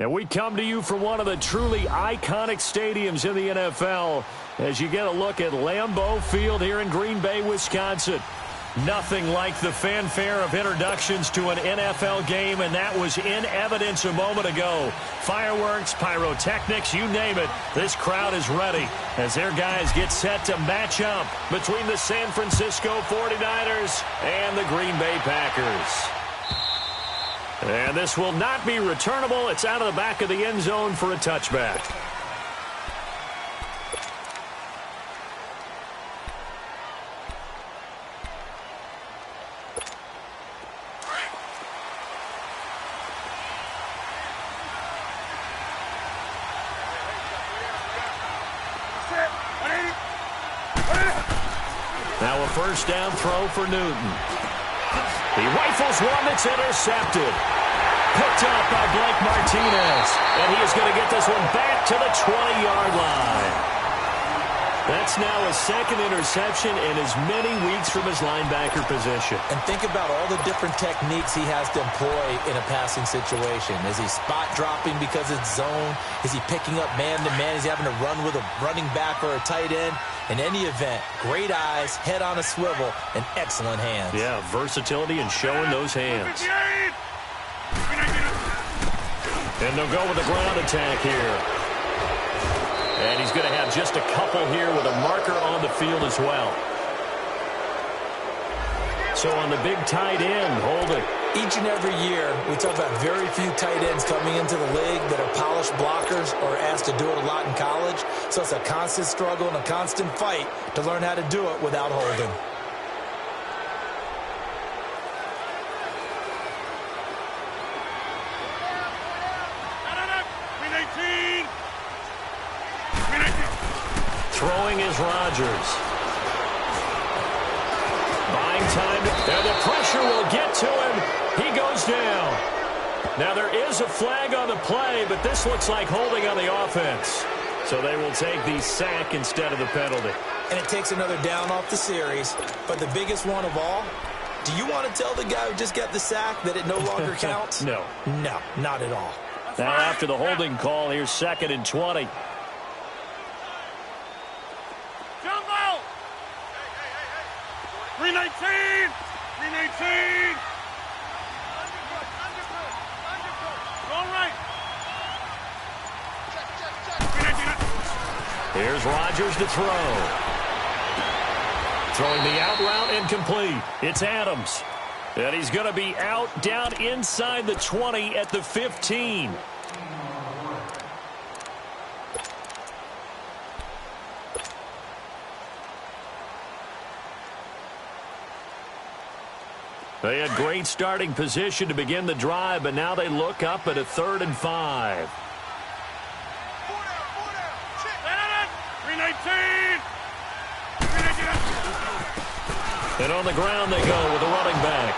And we come to you from one of the truly iconic stadiums in the NFL as you get a look at Lambeau Field here in Green Bay, Wisconsin. Nothing like the fanfare of introductions to an NFL game, and that was in evidence a moment ago. Fireworks, pyrotechnics, you name it. This crowd is ready as their guys get set to match up between the San Francisco 49ers and the Green Bay Packers. And this will not be returnable. It's out of the back of the end zone for a touchback. Now a first down throw for Newton. He rifles one that's intercepted. Picked up by Blake Martinez. And he is going to get this one back to the 20-yard line. That's now a second interception in as many weeks from his linebacker position. And think about all the different techniques he has to employ in a passing situation. Is he spot dropping because it's zone? Is he picking up man-to-man? Is he having to run with a running back or a tight end? In any event, great eyes, head on a swivel, and excellent hands. Yeah, versatility and showing those hands. And they'll go with the ground attack here. And he's going to have just a couple here with a marker on the field as well. So on the big tight end, holding. Each and every year, we talk about very few tight ends coming into the league that are polished blockers or asked to do it a lot in college. So it's a constant struggle and a constant fight to learn how to do it without holding. Throwing is Rodgers. Buying time, and the pressure will get to him. He goes down. Now there is a flag on the play, but this looks like holding on the offense. So they will take the sack instead of the penalty. And it takes another down off the series. But the biggest one of all, do you want to tell the guy who just got the sack that it no longer counts? No. No, not at all. Now after the holding call, here's 2nd and 20. Jumbo! 319! 319! All right. Here's Rodgers to throw. Throwing the out route incomplete. It's Adams. And he's going to be out down inside the 20 at the 15. They had great starting position to begin the drive, but now they look up at a 3rd and 5. 319! And on the ground they go with the running back.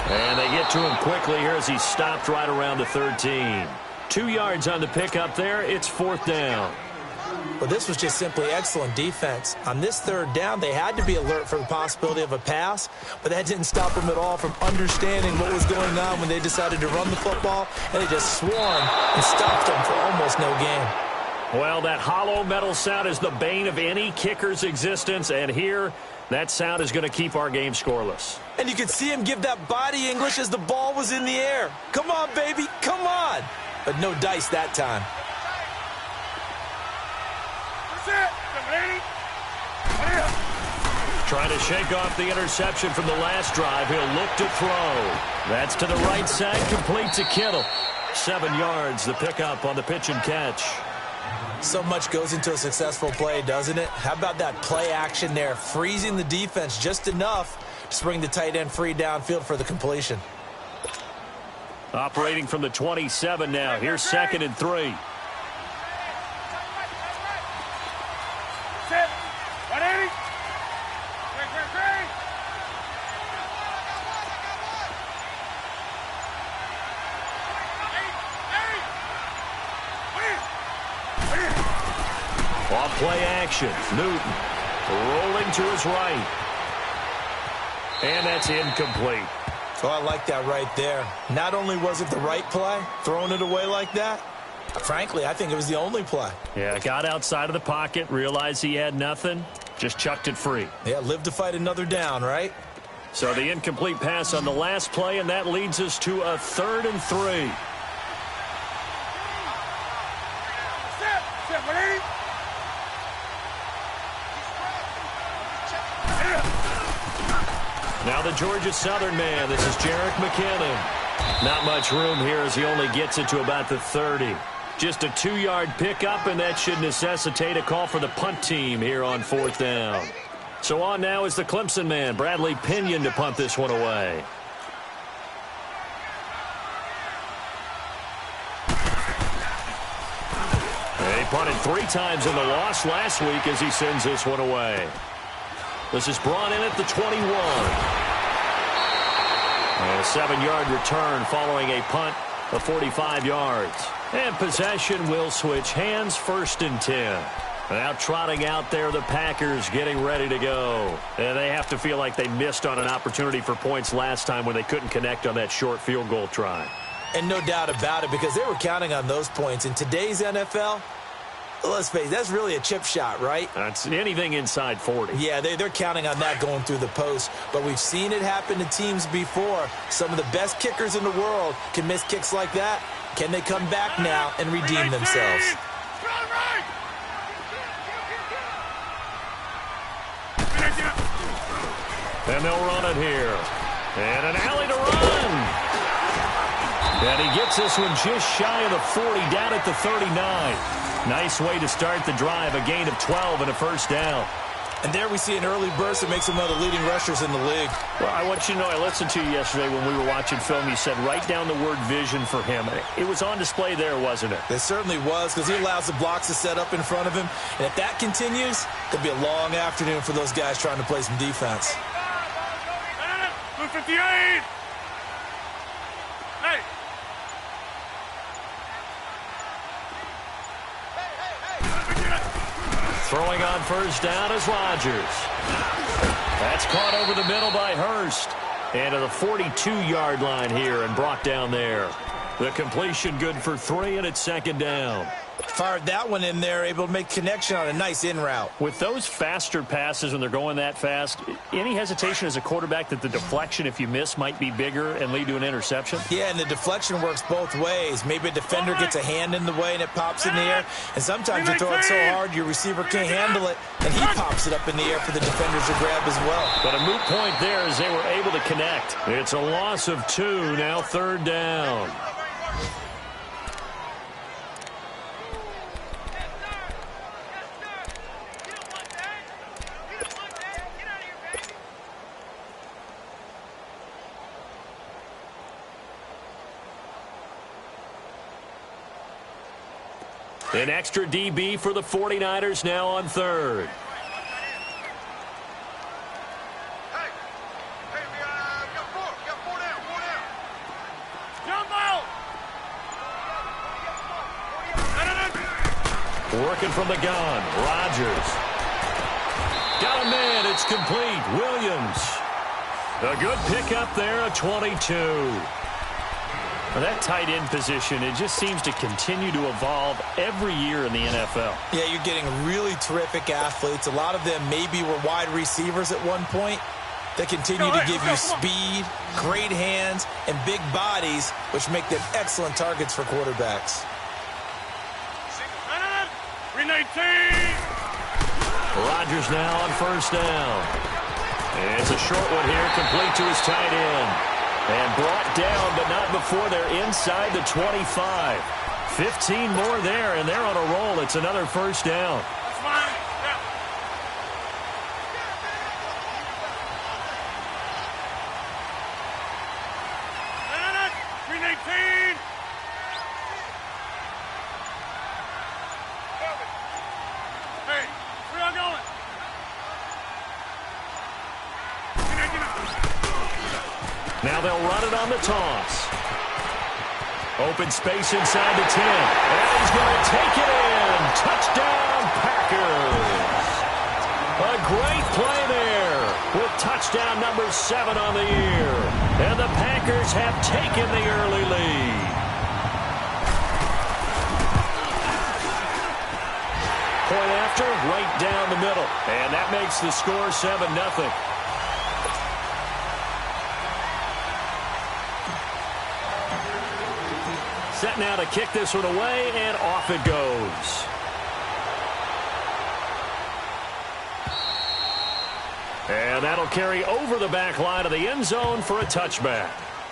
And they get to him quickly here as he stopped right around the 13. 2 yards on the pickup there. It's 4th down. Well, this was just simply excellent defense. On this 3rd down, they had to be alert for the possibility of a pass, but that didn't stop them at all from understanding what was going on when they decided to run the football, and they just swarmed and stopped them for almost no gain. Well, that hollow metal sound is the bane of any kicker's existence, and here, that sound is going to keep our game scoreless. And you could see him give that body English as the ball was in the air. Come on, baby, come on. But no dice that time. Trying to shake off the interception from the last drive. He'll look to throw. That's to the right side, complete to Kittle. 7 yards, the pickup on the pitch and catch. So much goes into a successful play, doesn't it? How about that play action there, freezing the defense just enough to bring the tight end free downfield for the completion. Operating from the 27 now. Here's 2nd and 3. Off play action. Newton rolling to his right. And that's incomplete. Oh, I like that right there. Not only was it the right play, throwing it away like that, frankly, I think it was the only play. Yeah, got outside of the pocket, realized he had nothing, just chucked it free. Yeah, live to fight another down, right? So the incomplete pass on the last play, and that leads us to a 3rd and 3. Now the Georgia Southern man, this is Jerick McKinnon. Not much room here as he only gets it to about the 30. Just a 2-yard pickup, and that should necessitate a call for the punt team here on 4th down. So on now is the Clemson man, Bradley Pinion, to punt this one away. He punted 3 times in the loss last week as he sends this one away. This is brought in at the 21. And a 7-yard return following a punt of 45 yards. And possession will switch hands, 1st and 10. Now trotting out there, the Packers getting ready to go. And they have to feel like they missed on an opportunity for points last time when they couldn't connect on that short field goal try. And no doubt about it, because they were counting on those points. In today's NFL, let's face it, that's really a chip shot, right? That's anything inside 40. Yeah, they're counting on that going through the post. But we've seen it happen to teams before. Some of the best kickers in the world can miss kicks like that. Can they come back now and redeem themselves? And they'll run it here. And an alley to run. And he gets this one just shy of the 40, down at the 39. Nice way to start the drive, a gain of 12 and a 1st down. And there we see an early burst that makes him one of the leading rushers in the league. Well, I want you to know, I listened to you yesterday when we were watching film. You said write down the word vision for him. It was on display there, wasn't it? It certainly was, because he allows the blocks to set up in front of him. And if that continues, it could be a long afternoon for those guys trying to play some defense. 58! Hey! Throwing on 1st down is Rodgers. That's caught over the middle by Hurst. And to the 42-yard line here and brought down there. The completion good for 3, and it's 2nd down. Fired that one in there, able to make connection on a nice in route. With those faster passes when they're going that fast, any hesitation as a quarterback that the deflection, if you miss, might be bigger and lead to an interception? Yeah, and the deflection works both ways. Maybe a defender gets a hand in the way and it pops in the air. And sometimes you throw it so hard your receiver can't handle it, and he pops it up in the air for the defenders to grab as well. But a moot point there as they were able to connect. It's a loss of 2, now 3rd down. An extra DB for the 49ers now on 3rd. Working from the gun, Rodgers. Got a man, it's complete. Williams. A good pickup there, a 22. Well, that tight end position, it just seems to continue to evolve every year in the NFL. Yeah, you're getting really terrific athletes. A lot of them maybe were wide receivers at one point. They continue to give you speed, great hands, and big bodies, which make them excellent targets for quarterbacks. 319! Rodgers now on 1st down. And it's a short one here, complete to his tight end. And brought down, but not before they're inside the 25. 15 more there, and they're on a roll. It's another 1st down. That's fine. Yeah. No. 319! Hey, where y'all going? 319. Now they'll run it on the toss. Open space inside the 10. And he's going to take it in. Touchdown, Packers. A great play there with touchdown number 7 on the year. And the Packers Packers have taken the early lead. Point after, right down the middle. And that makes the score 7-0. Set now to kick this one away, and off it goes. And that'll carry over the back line of the end zone for a touchback.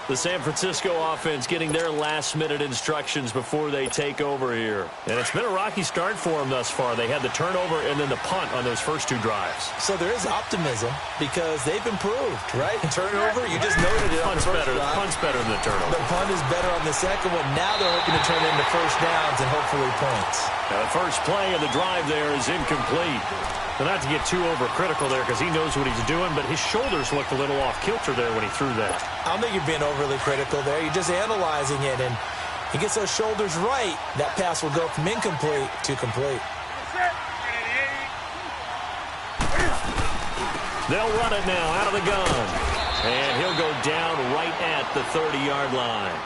The San Francisco offense getting their last-minute instructions before they take over here. And it's been a rocky start for them thus far. They had the turnover and then the punt on those first 2 drives. So there is optimism because they've improved, right? Turnover, you just noted it on the first drive. Punt's better than the turnover. The punt is better on the second one. Now they're hoping to turn into first downs and hopefully points. Now the first play of the drive there is incomplete. But not to get too overcritical there because he knows what he's doing, but his shoulders looked a little off kilter there when he threw that. I don't think you're being overly critical there. You're just analyzing it, and he gets those shoulders right. That pass will go from incomplete to complete. They'll run it now out of the gun. And he'll go down right at the 30-yard line.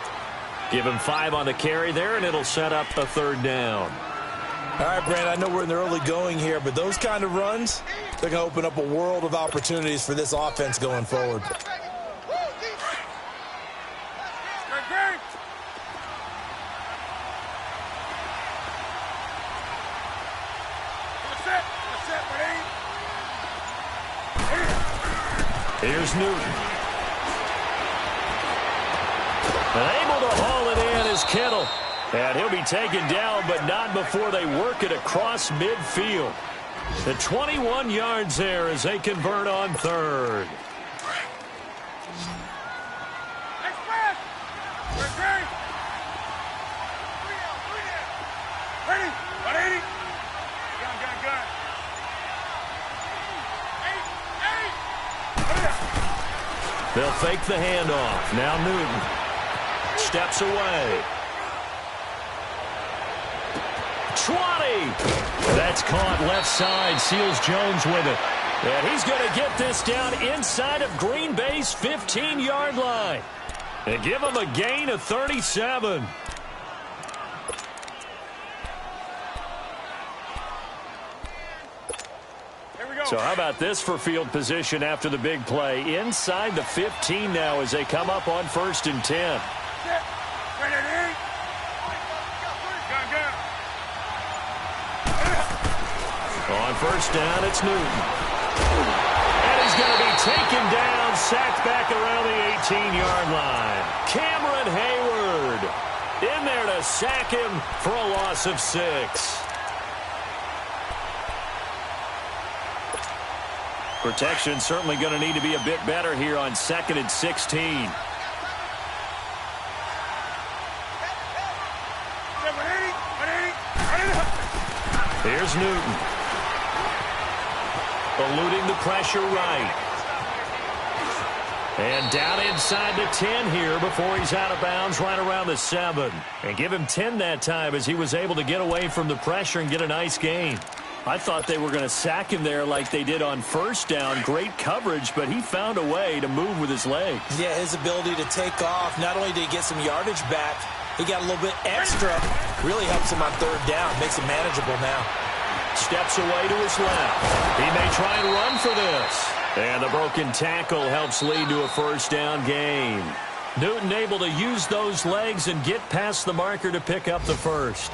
Give him 5 on the carry there, and it'll set up a 3rd down. All right, Brand, I know we're in the early going here, but those kind of runs, they're going to open up a world of opportunities for this offense going forward. Here's Newton. And able to haul it in is Kittle. And he'll be taken down, but not before they work it across midfield. The 21 yards there as they convert on 3rd. They'll fake the handoff. Now Newton steps away. 20. That's caught left side. Seals Jones with it. And he's going to get this down inside of Green Bay's 15-yard line. And give him a gain of 37. So how about this for field position after the big play? Inside the 15 now as they come up on 1st and 10. On 1st down, it's Newton. And he's going to be taken down, sacked back around the 18-yard line. Cameron Hayward in there to sack him for a loss of 6. Protection certainly going to need to be a bit better here on 2nd and 16. Here's Newton. Eluding the pressure right. And down inside the 10 here before he's out of bounds right around the 7. And give him 10 that time as he was able to get away from the pressure and get a nice gain. I thought they were going to sack him there like they did on 1st down. Great coverage, but he found a way to move with his legs. Yeah, his ability to take off, not only did he get some yardage back, he got a little bit extra. Really helps him on 3rd down, makes it manageable now. Steps away to his left. He may try and run for this. And the broken tackle helps lead to a 1st down gain. Newton able to use those legs and get past the marker to pick up the 1st.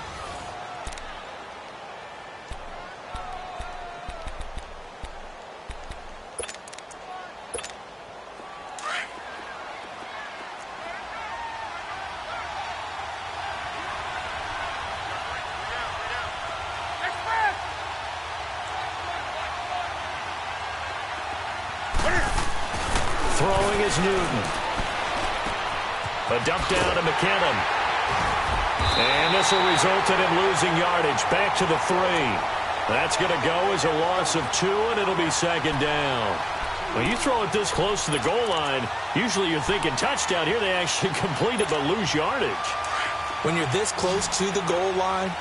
Throwing is Newton. A dump down to McKinnon. And this will result in him losing yardage. Back to the 3. That's going to go as a loss of 2, and it'll be 2nd down. When you throw it this close to the goal line, usually you're thinking touchdown. Here they actually complete it but lose yardage. When you're this close to the goal line,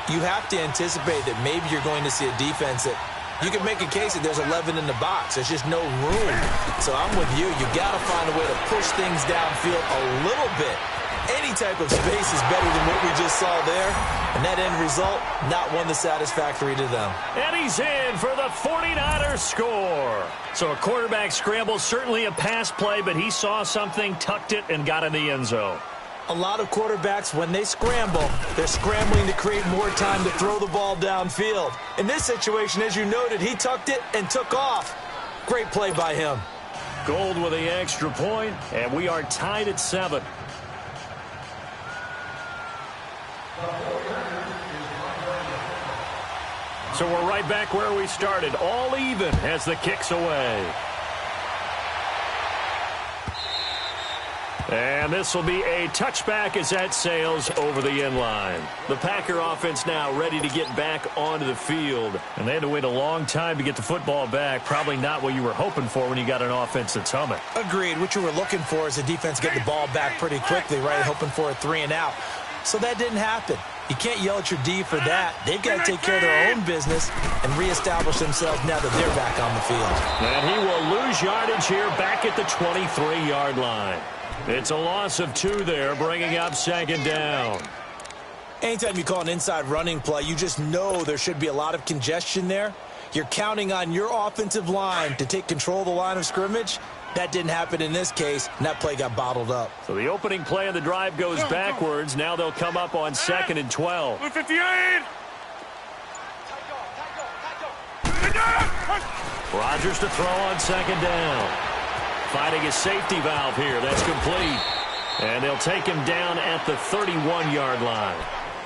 you have to anticipate that maybe you're going to see a defense that You can make a case that there's 11 in the box. There's just no room. So I'm with you. You got to find a way to push things downfield a little bit. Any type of space is better than what we just saw there. And that end result, not one that's satisfactory to them. And he's in for the 49ers score. So a quarterback scramble, certainly a pass play, but he saw something, tucked it, and got in the end zone. A lot of quarterbacks, when they scramble, they're scrambling to create more time to throw the ball downfield. In this situation, as you noted, he tucked it and took off. Great play by him. Gold with the extra point, and we are tied at 7. So we're right back where we started, all even as the kick's away. And this will be a touchback as that sails over the end line. The Packer offense now ready to get back onto the field. And they had to wait a long time to get the football back. Probably not what you were hoping for when you got an offense that's humming. Agreed. What you were looking for is the defense get the ball back pretty quickly, right? Hoping for a 3 and out. So that didn't happen. You can't yell at your D for that. They've got to take care of their own business and reestablish themselves now that they're back on the field. And he will lose yardage here back at the 23-yard line. It's a loss of 2 there, bringing up 2nd down. Anytime you call an inside running play, you just know there should be a lot of congestion there. You're counting on your offensive line to take control of the line of scrimmage. That didn't happen in this case, and that play got bottled up. So the opening play of the drive goes backwards. Now they'll come up on 2nd and 12. 58. Rodgers to throw on 2nd down. Finding a safety valve here. That's complete. And they'll take him down at the 31-yard line.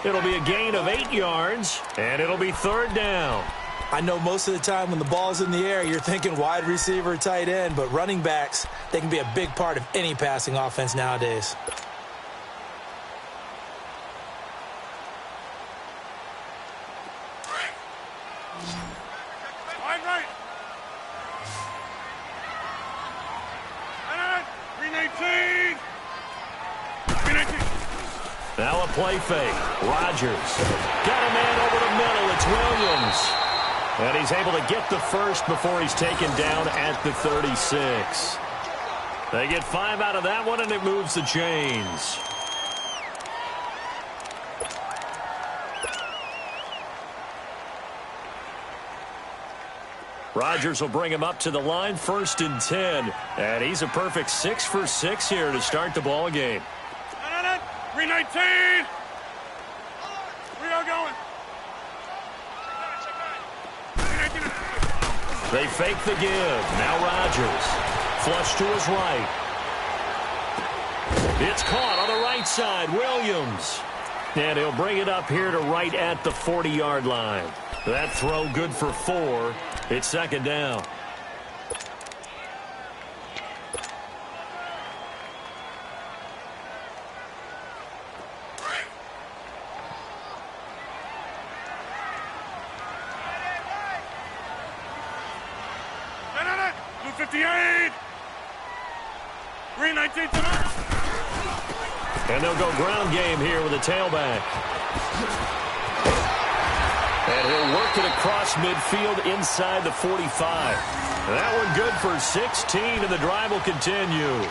It'll be a gain of 8 yards, and it'll be 3rd down. I know most of the time when the ball's in the air, you're thinking wide receiver, tight end, but running backs, they can be a big part of any passing offense nowadays. Right. 319. Now a play fake. Rodgers got a man over the middle. It's Williams. And he's able to get the first before he's taken down at the 36. They get 5 out of that one, and it moves the chains. Rodgers will bring him up to the line, 1st and 10. And he's a perfect 6 for 6 here to start the ball game. 319. We are going. They fake the give. Now Rodgers. Flush to his right. It's caught on the right side. Williams. And he'll bring it up here to right at the 40-yard line. That throw good for 4. It's 2nd down. And they'll go ground game here with a tailback. And he'll work it across midfield inside the 45. And that one good for 16, and the drive will continue.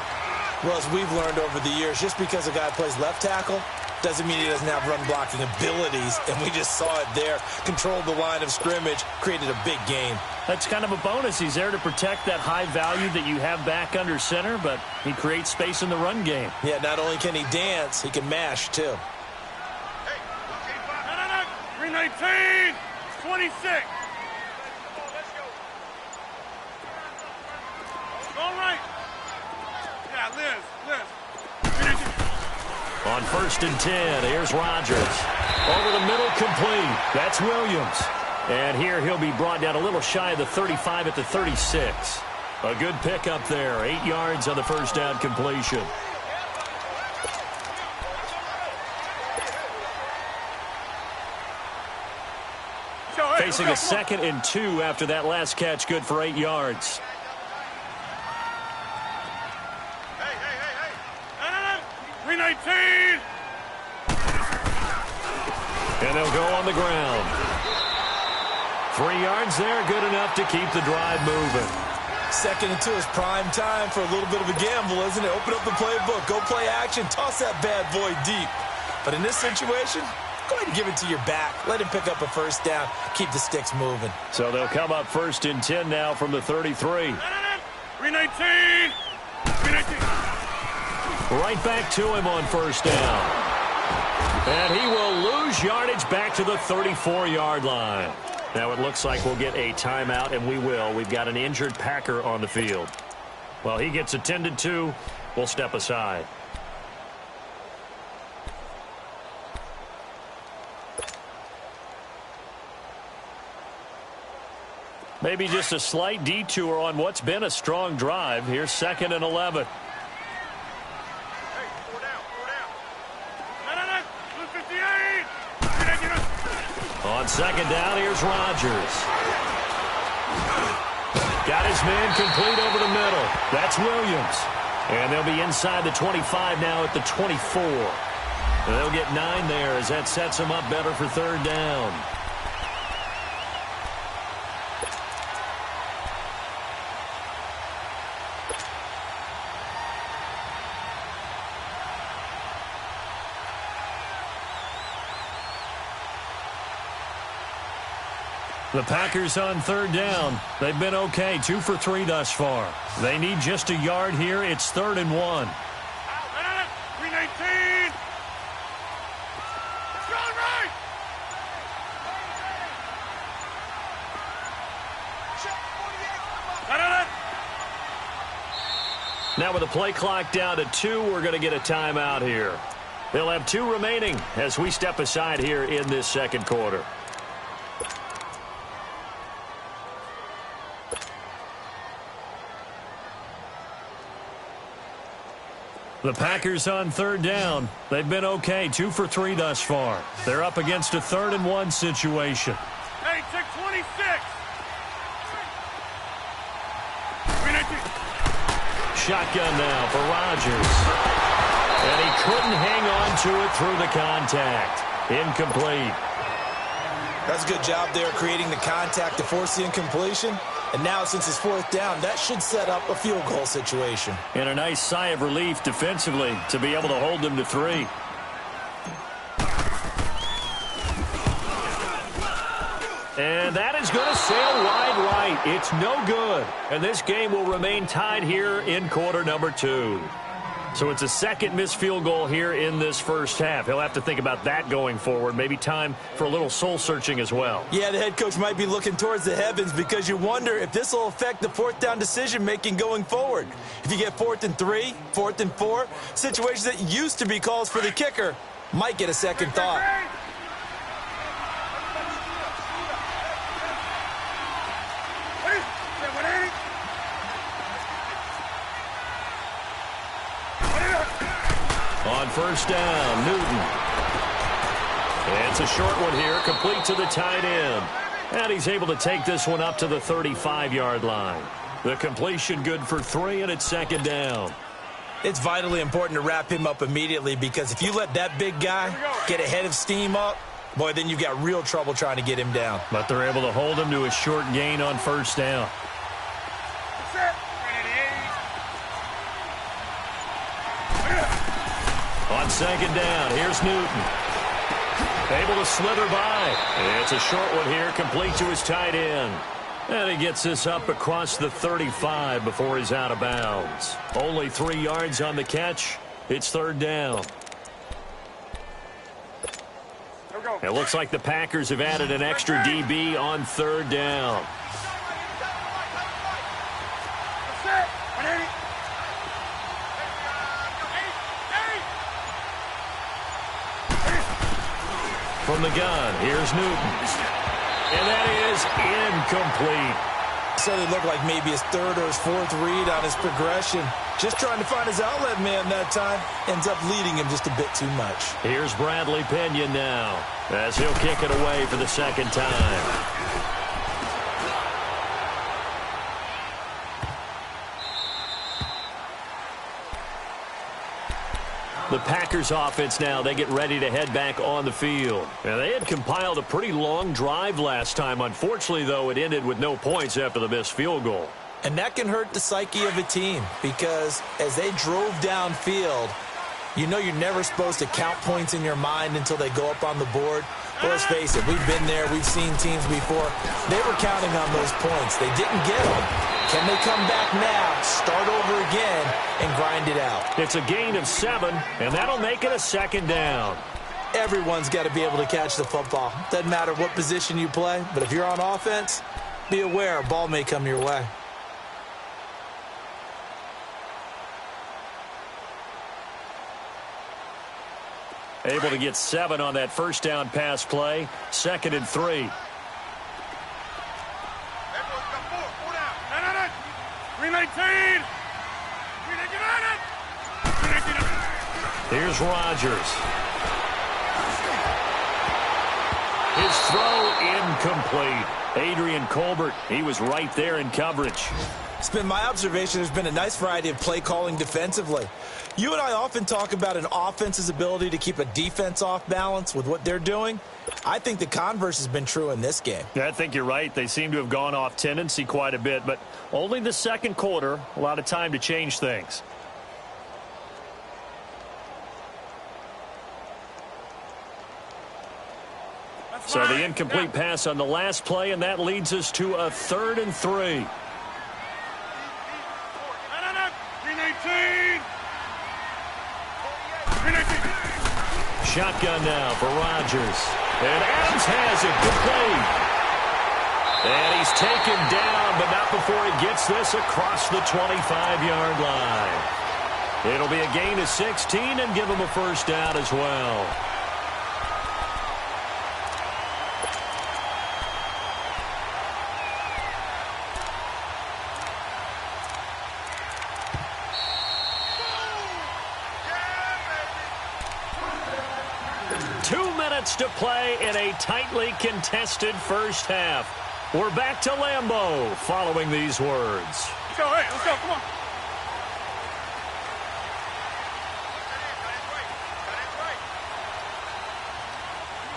Well, as we've learned over the years, just because a guy plays left tackle doesn't mean he doesn't have run-blocking abilities, and we just saw it there. Controlled the line of scrimmage, created a big gain. That's kind of a bonus. He's there to protect that high value that you have back under center, but he creates space in the run game. Yeah, not only can he dance, he can mash, too. 319, 26. All right. Yeah, Liz. On 1st and 10, here's Rodgers. Over the middle, complete. That's Williams. And here he'll be brought down a little shy of the 35 at the 36. A good pickup there. 8 yards on the first down completion. Facing a 2nd and 2 after that last catch, good for 8 yards. Hey. 319. And they'll go on the ground. 3 yards there, good enough to keep the drive moving. 2nd and 2 is prime time for a little bit of a gamble, isn't it? Open up the playbook, go play action, toss that bad boy deep. But in this situation, go ahead and give it to your back. Let him pick up a first down, keep the sticks moving. So they'll come up 1st and 10 now from the 33. 319. 319. Right back to him on 1st down. And he will lose yardage back to the 34-yard line. Now it looks like we'll get a timeout, and we will. We've got an injured Packer on the field. Well, he gets attended to. We'll step aside. Maybe just a slight detour on what's been a strong drive. Here's 2nd and 11. On 2nd down, here's Rodgers. Got his man complete over the middle. That's Williams. And they'll be inside the 25 now at the 24. And they'll get 9 there as that sets them up better for 3rd down. The Packers on 3rd down. They've been okay, 2 for 3 thus far. They need just a yard here. It's 3rd and 1. 319. It's going right. Now with the play clock down to 2, we're going to get a timeout here. They'll have 2 remaining as we step aside here in this 2nd quarter. The Packers on 3rd down. They've been okay, 2 for 3 thus far. They're up against a 3rd and 1 situation. Hey, check 26. 319. Shotgun now for Rodgers. And he couldn't hang on to it through the contact. Incomplete. That's a good job there creating the contact to force the incompletion. And now, since it's 4th down, that should set up a field goal situation. And a nice sigh of relief defensively to be able to hold them to 3. And that is going to sail wide right. It's no good. And this game will remain tied here in quarter number 2. So it's a 2nd missed field goal here in this 1st half. He'll have to think about that going forward. Maybe time for a little soul-searching as well. Yeah, the head coach might be looking towards the heavens because you wonder if this will affect the 4th down decision-making going forward. If you get 4th and 3, 4th and 4, situations that used to be calls for the kicker might get a second thought. On 1st down, Newton. It's a short one here, complete to the tight end. And he's able to take this one up to the 35-yard line. The completion good for 3, and it's 2nd down. It's vitally important to wrap him up immediately because if you let that big guy get a head of steam up, boy, then you've got real trouble trying to get him down. But they're able to hold him to a short gain on 1st down. On 2nd down, here's Newton. Able to slither by. It's a short one here, complete to his tight end. And he gets this up across the 35 before he's out of bounds. Only 3 yards on the catch. It's 3rd down. It looks like the Packers have added an extra DB on 3rd down. From the gun, here's Newton. And that is incomplete. So it looked like maybe his 3rd or his 4th read on his progression. Just trying to find his outlet man that time. Ends up leading him just a bit too much. Here's Bradley Pinion now as he'll kick it away for the 2nd time. The Packers offense now, they get ready to head back on the field. And they had compiled a pretty long drive last time. Unfortunately, though, it ended with no points after the missed field goal. And that can hurt the psyche of a team because as they drove downfield, you know you're never supposed to count points in your mind until they go up on the board. But let's face it, we've been there. We've seen teams before. They were counting on those points. They didn't get them. Can they come back now, start over again, and grind it out? It's a gain of 7, and that'll make it a second down. Everyone's got to be able to catch the football. Doesn't matter what position you play, but if you're on offense, be aware a ball may come your way. Able to get 7 on that first down pass play. 2nd and 3. 319. Here's Rodgers. His throw incomplete. Adrian Colbert, he was right there in coverage. It's been my observation there's been a nice variety of play calling defensively. You and I often talk about an offense's ability to keep a defense off balance with what they're doing. I think the converse has been true in this game. Yeah, I think you're right. They seem to have gone off tendency quite a bit, but only the second quarter, a lot of time to change things. So the incomplete pass on the last play, and that leads us to a 3rd and 3. 319. Shotgun now for Rodgers. And Adams has it. Good play. And he's taken down, but not before he gets this across the 25-yard line. It'll be a gain of 16 and give him a first down as well. To play in a tightly contested first half. We're back to Lambeau following these words. Let's go, hey, let's go, come on.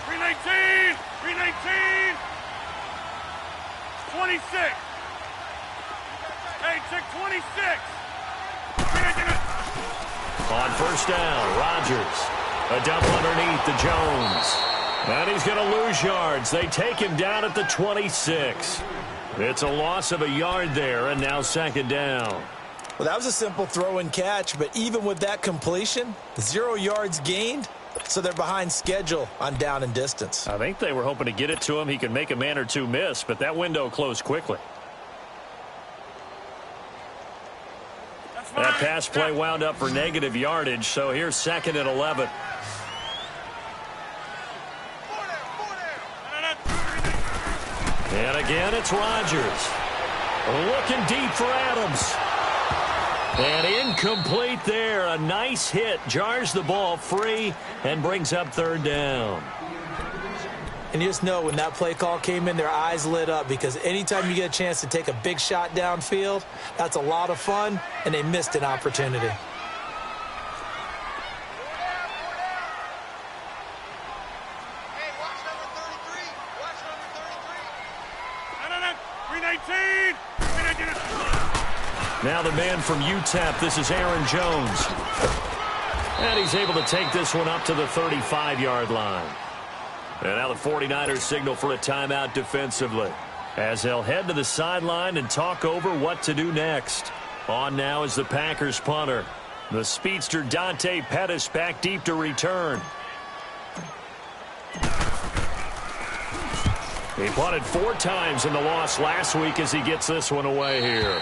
$319, $319, 26. Hey, check 26. On first down, Rodgers. A double underneath to Jones. And he's going to lose yards. They take him down at the 26. It's a loss of a yard there, and now 2nd down. Well, that was a simple throw and catch, but even with that completion, 0 yards gained, so they're behind schedule on down and distance. I think they were hoping to get it to him. He could make a man or two miss, but that window closed quickly. That pass play wound up for negative yardage, so here's 2nd and 11. And again, it's Rodgers. Looking deep for Adams. And incomplete there. A nice hit. Jars the ball free and brings up 3rd down. And you just know when that play call came in, their eyes lit up because anytime you get a chance to take a big shot downfield, that's a lot of fun, and they missed an opportunity. Now the man from UTEP, this is Aaron Jones. And he's able to take this one up to the 35-yard line. And now the 49ers signal for a timeout defensively, as they'll head to the sideline and talk over what to do next. On now is the Packers punter. The speedster Dante Pettis back deep to return. He punted 4 times in the loss last week as he gets this one away here.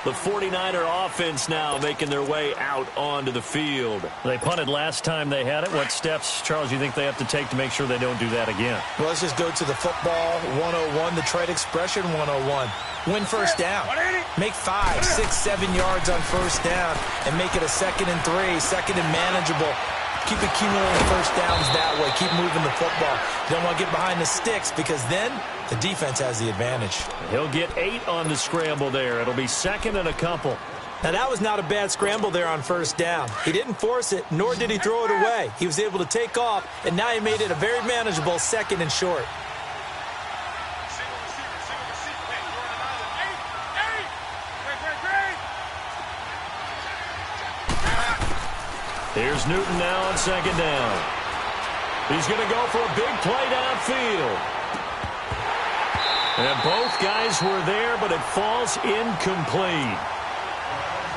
The 49er offense now making their way out onto the field. They punted last time they had it. What steps, Charles, you think they have to take to make sure they don't do that again? Well, let's just go to the football 101, the trade expression 101. Win first down. Make 5, 6, 7 yards on first down and make it a 2nd and 3, 2nd and manageable. Keep accumulating first downs that way. Keep moving the football. You don't want to get behind the sticks because then the defense has the advantage. He'll get 8 on the scramble there. It'll be 2nd and a couple. Now, that was not a bad scramble there on first down. He didn't force it, nor did he throw it away. He was able to take off, and now he made it a very manageable 2nd and short. Here's Newton now on 2nd down. He's going to go for a big play downfield. And both guys were there, but it falls incomplete.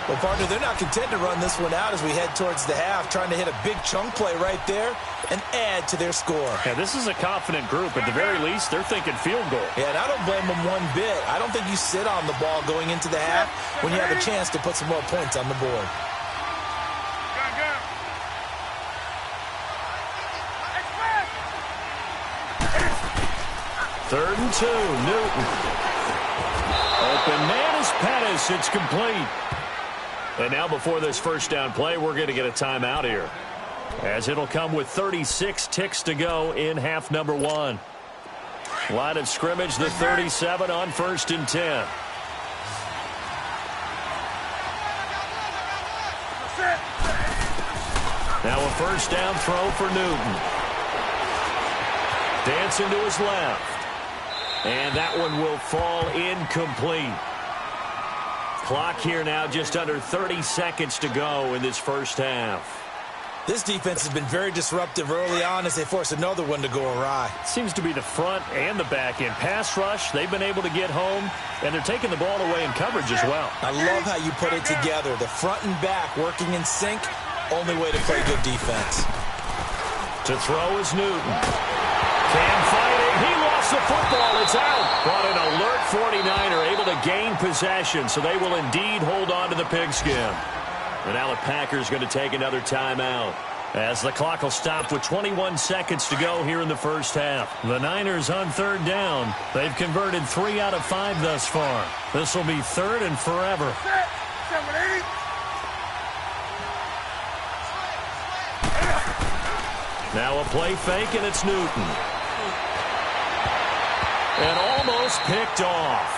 Well, partner, they're not content to run this one out as we head towards the half, trying to hit a big chunk play right there and add to their score. Yeah, this is a confident group. At the very least, they're thinking field goal. Yeah, and I don't blame them one bit. I don't think you sit on the ball going into the half when you have a chance to put some more points on the board. Third and 2, Newton. Open man is Pettis. It's complete. And now before this first down play, we're going to get a timeout here, as it'll come with 36 ticks to go in half number 1. Line of scrimmage, the 37 on 1st and 10. Now a first down throw for Newton. Dancing to his left. And that one will fall incomplete. Clock here now just under 30 seconds to go in this first half. This defense has been very disruptive early on as they force another one to go awry. Seems to be the front and the back end. Pass rush, they've been able to get home, and they're taking the ball away in coverage as well. I love how you put it together. The front and back working in sync, only way to play good defense. To throw is Newton. Cam fighting. He lost the football. It's out. But an alert 49er able to gain possession, so they will indeed hold on to the pigskin. And now the Packers going to take another timeout, as the clock will stop with 21 seconds to go here in the first half. The Niners on 3rd down. They've converted 3 out of 5 thus far. This will be 3rd and forever. Now a play fake, and it's Newton. And almost picked off.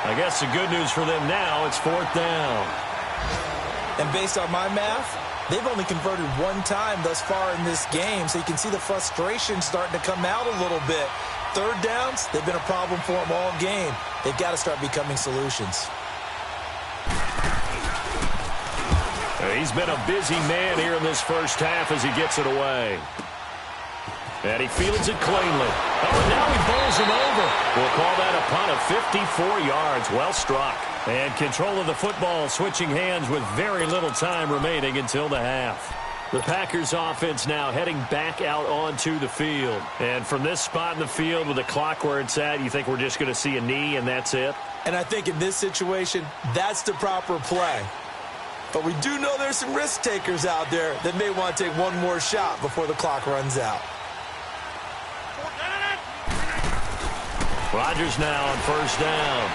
I guess the good news for them now, it's 4th down. And based on my math, they've only converted 1 time thus far in this game, so you can see the frustration starting to come out a little bit. 3rd downs, they've been a problem for them all game. They've got to start becoming solutions. He's been a busy man here in this first half as he gets it away. And he fields it cleanly. Oh, and now he bowls him over. We'll call that a punt of 54 yards. Well struck. And control of the football switching hands with very little time remaining until the half. The Packers offense now heading back out onto the field. And from this spot in the field with the clock where it's at, you think we're just going to see a knee and that's it? And I think in this situation, that's the proper play. But we do know there's some risk takers out there that may want to take one more shot before the clock runs out. Rodgers now on 1st down.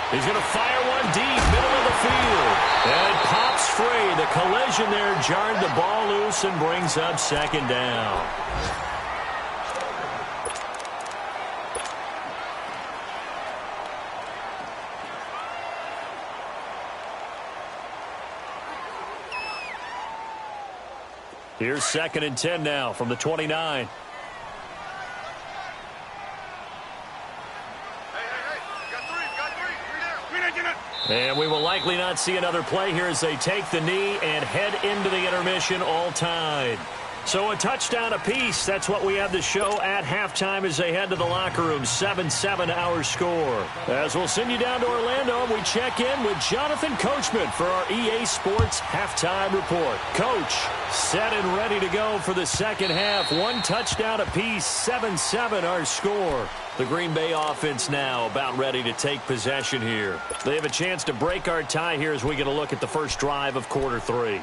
He's going to fire one deep, middle of the field. And it pops free. The collision there jarred the ball loose and brings up 2nd down. Here's 2nd and 10 now from the 29. And we will likely not see another play here as they take the knee and head into the intermission all tied. So a touchdown apiece. That's what we have to show at halftime as they head to the locker room. 7-7 our score. As we'll send you down to Orlando, and we check in with Jonathan Coachman for our EA Sports Halftime Report. Coach, set and ready to go for the second half. 1 touchdown apiece. 7-7 our score. The Green Bay offense now about ready to take possession here. They have a chance to break our tie here as we get a look at the first drive of quarter 3.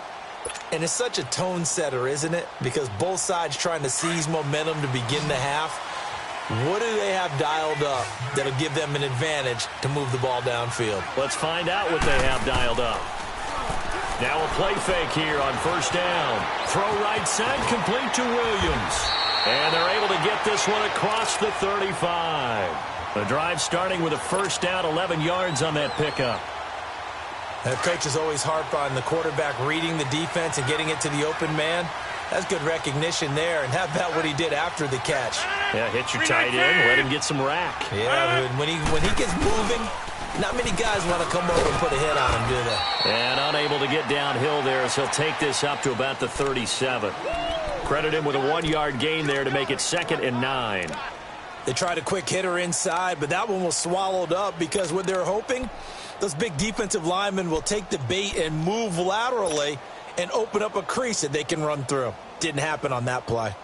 And it's such a tone setter, isn't it? Because both sides trying to seize momentum to begin the half. What do they have dialed up that'll give them an advantage to move the ball downfield? Let's find out what they have dialed up. Now a play fake here on 1st down. Throw right side, complete to Williams. And they're able to get this one across the 35. The drive starting with a 1st down, 11 yards on that pickup. The coaches always harp on the quarterback reading the defense and getting it to the open man. That's good recognition there. And how about what he did after the catch? Yeah, hit your tight end, let him get some rack. Yeah, when he gets moving, not many guys want to come over and put a hit on him, do they? And unable to get downhill there as he'll take this up to about the 37. Credit him with a 1-yard gain there to make it 2nd and 9. They tried a quick hitter inside, but that one was swallowed up because what they're hoping, those big defensive linemen will take the bait and move laterally and open up a crease that they can run through. Didn't happen on that play.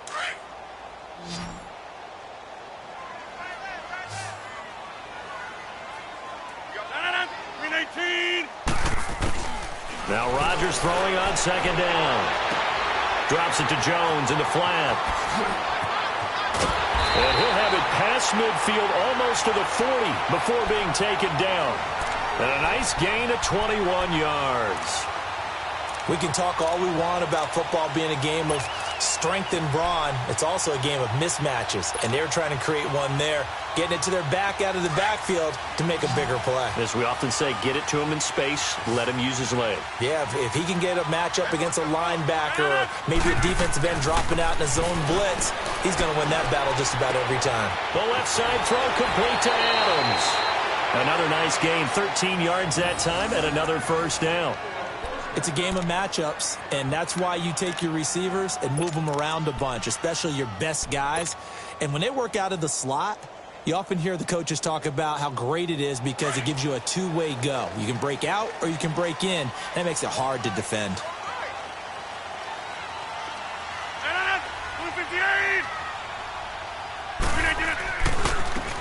Now Rodgers throwing on 2nd down. Drops it to Jones in the flat. And he'll have it past midfield almost to the 40 before being taken down. And a nice gain of 21 yards. We can talk all we want about football being a game of strength and brawn. It's also a game of mismatches, and they're trying to create one there, getting it to their back out of the backfield to make a bigger play. As we often say, get it to him in space, let him use his leg. Yeah, if he can get a matchup against a linebacker or maybe a defensive end dropping out in a zone blitz, he's going to win that battle just about every time. The left side throw complete to Adams. Another nice gain, 13 yards that time, and another 1st down. It's a game of matchups, and that's why you take your receivers and move them around a bunch, especially your best guys. And when they work out of the slot, you often hear the coaches talk about how great it is because it gives you a two-way go. You can break out or you can break in. That makes it hard to defend.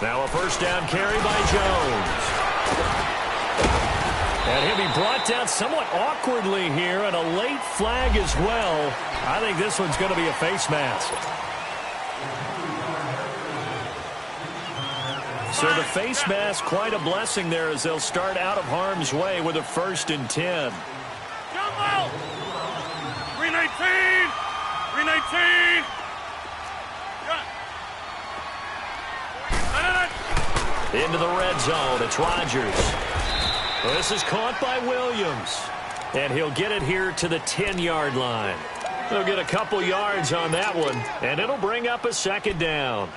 Now a 1st down carry by Jones. And he'll be brought down somewhat awkwardly here, and a late flag as well. I think this one's going to be a face mask. So the face mask, quite a blessing there as they'll start out of harm's way with a 1st and 10. Jumbo! 319! 319! Into the red zone. It's Rodgers. Well, this is caught by Williams. And he'll get it here to the 10-yard line. He'll get a couple yards on that one, and it'll bring up a 2nd down.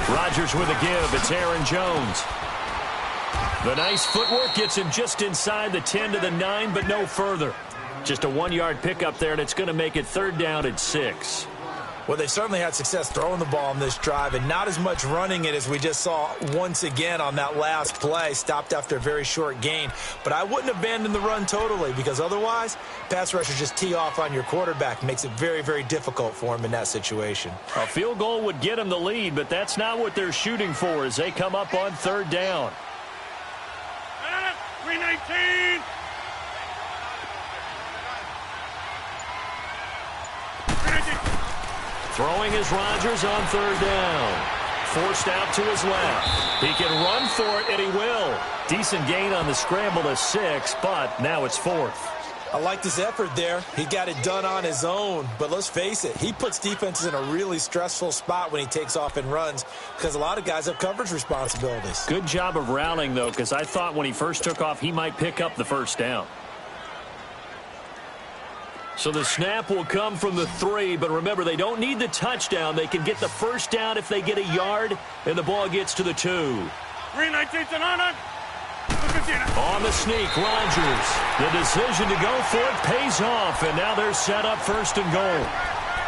Rodgers with a give. It's Aaron Jones. The nice footwork gets him just inside the 10 to the 9, but no further. Just a 1-yard pickup there, and it's going to make it 3rd down and 6. Well, they certainly had success throwing the ball on this drive, and not as much running it as we just saw once again on that last play. Stopped after a very short gain. But I wouldn't abandon the run totally, because otherwise, pass rushers just tee off on your quarterback. Makes it very, very difficult for him in that situation. A field goal would get him the lead, but that's not what they're shooting for as they come up on 3rd down. 319! Throwing is Rodgers on 3rd down. Forced out to his left. He can run for it, and he will. Decent gain on the scramble to 6, but now it's 4th. I liked his effort there. He got it done on his own. But let's face it, he puts defenses in a really stressful spot when he takes off and runs because a lot of guys have coverage responsibilities. Good job of rallying, though, because I thought when he first took off, he might pick up the 1st down. So the snap will come from the 3, but remember, they don't need the touchdown. They can get the 1st down if they get a yard, and the ball gets to the 2. 319 On the sneak, Rodgers. The decision to go for it pays off, and now they're set up 1st and goal.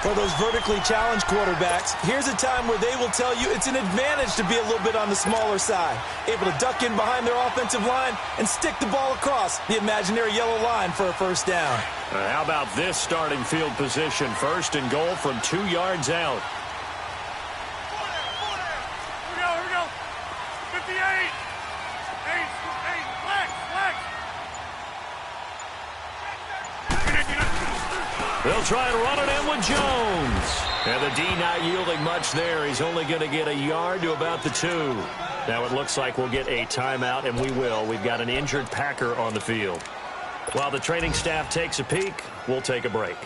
For those vertically challenged quarterbacks, here's a time where they will tell you it's an advantage to be a little bit on the smaller side. Able to duck in behind their offensive line and stick the ball across the imaginary yellow line for a 1st down. How about this starting field position? 1st and goal from 2 yards out. Here we go. 58. Flex. They'll try and run it in with Jones. And the D not yielding much there. He's only going to get a yard to about the 2. Now it looks like we'll get a timeout, and we will. We've got an injured Packer on the field. While the training staff takes a peek, we'll take a break.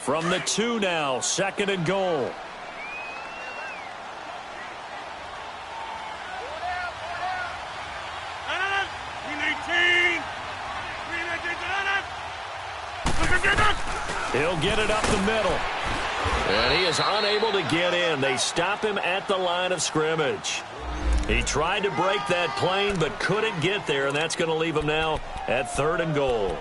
From the 2 now, 2nd and goal. He'll get it up the middle. And he is unable to get in. They stop him at the line of scrimmage. He tried to break that plane but couldn't get there, and that's going to leave him now at 3rd and goal.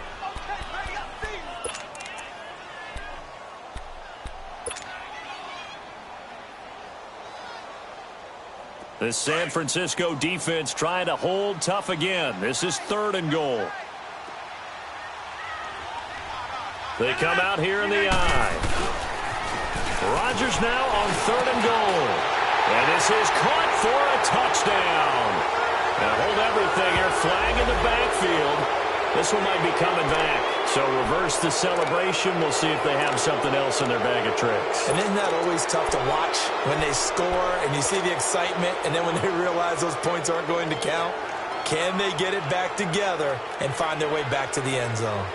The San Francisco defense trying to hold tough again. This is 3rd and goal. They come out here in the eye. Rodgers now on 3rd and goal. And this is caught for a touchdown. Now hold everything here. Flag in the backfield. This one might be coming back. So reverse the celebration. We'll see if they have something else in their bag of tricks. And isn't that always tough to watch when they score and you see the excitement, and then when they realize those points aren't going to count? Can they get it back together and find their way back to the end zone?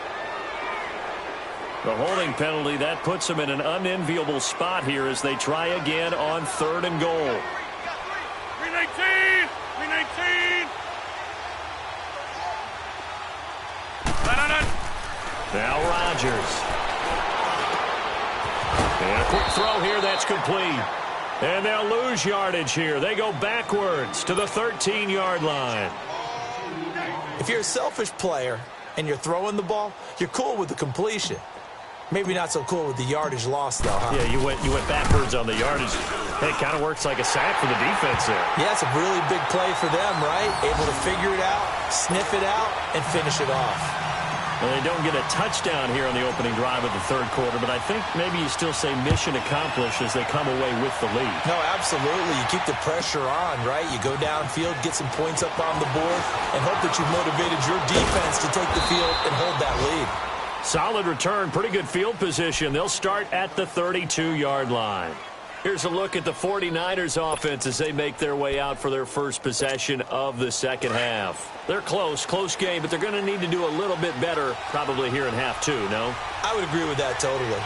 The holding penalty, that puts them in an unenviable spot here as they try again on 3rd and goal. 319! 319! Now Rodgers. And a quick throw here, that's complete. And they'll lose yardage here. They go backwards to the 13-yard line. If you're a selfish player and you're throwing the ball, you're cool with the completion. Maybe not so cool with the yardage loss, though, huh? Yeah, you went backwards on the yardage. Hey, it kind of works like a sack for the defense there. Yeah, it's a really big play for them, right? Able to figure it out, sniff it out, and finish it off. Well, they don't get a touchdown here on the opening drive of the 3rd quarter, but I think maybe you still say mission accomplished as they come away with the lead. No, absolutely. You keep the pressure on, right? You go downfield, get some points up on the board, and hope that you've motivated your defense to take the field and hold that lead. Solid return, pretty good field position. They'll start at the 32-yard line. Here's a look at the 49ers offense as they make their way out for their first possession of the second half. They're close game, but they're going to need to do a little bit better probably here in half 2, no? I would agree with that totally.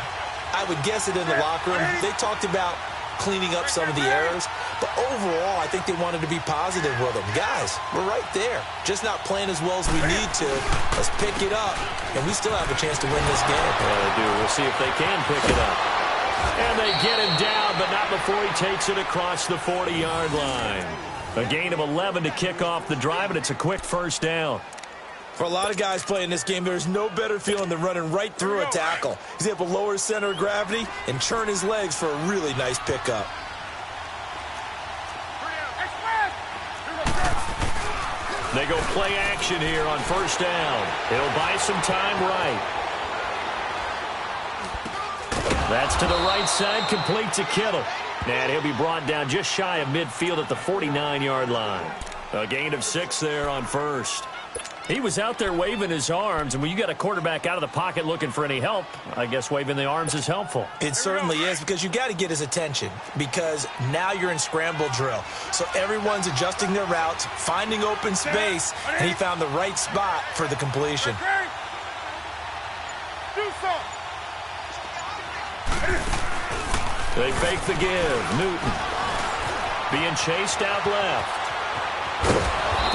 I would guess it in the locker room. They talked about cleaning up some of the errors, but overall, I think they wanted to be positive with them. Guys, we're right there. Just not playing as well as we need to. Let's pick it up, and we still have a chance to win this game. Yeah, they do. We'll see if they can pick it up. And they get him down, but not before he takes it across the 40-yard line. A gain of 11 to kick off the drive, and it's a quick first down. For a lot of guys playing this game, there's no better feeling than running right through a tackle. He's able to lower his center of gravity and churn his legs for a really nice pickup. They go play action here on first down. It'll buy some time right. That's to the right side, complete to Kittle. And he'll be brought down just shy of midfield at the 49-yard line. A gain of 6 there on first. He was out there waving his arms, and when you got a quarterback out of the pocket looking for any help, I guess waving the arms is helpful. It certainly is, because you got to get his attention, because now you're in scramble drill. So everyone's adjusting their routes, finding open space, and he found the right spot for the completion. They fake the give. Newton being chased out left.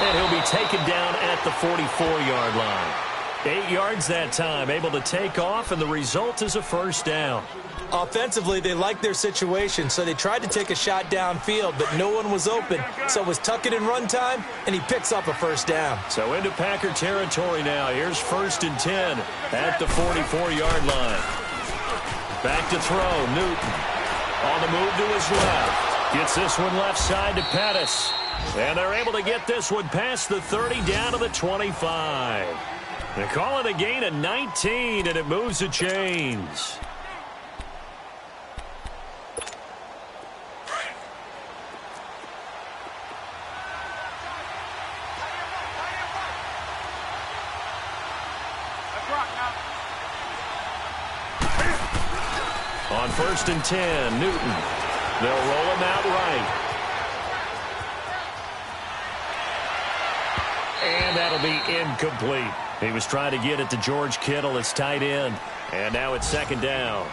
And he'll be taken down at the 44-yard line. 8 yards that time, able to take off, and the result is a first down. Offensively, they liked their situation, so they tried to take a shot downfield, but no one was open. So it was tuck it in run time, and he picks up a first down. So into Packer territory now. Here's 1st and 10 at the 44-yard line. Back to throw, Newton. On the move to his left. Gets this one left side to Pettis. And they're able to get this one past the 30 down to the 25. They call it a gain of 19, and it moves the chains. On 1st and 10, Newton. They'll roll him out right. And that'll be incomplete. He was trying to get it to George Kittle, his tight end. And now it's 2nd down.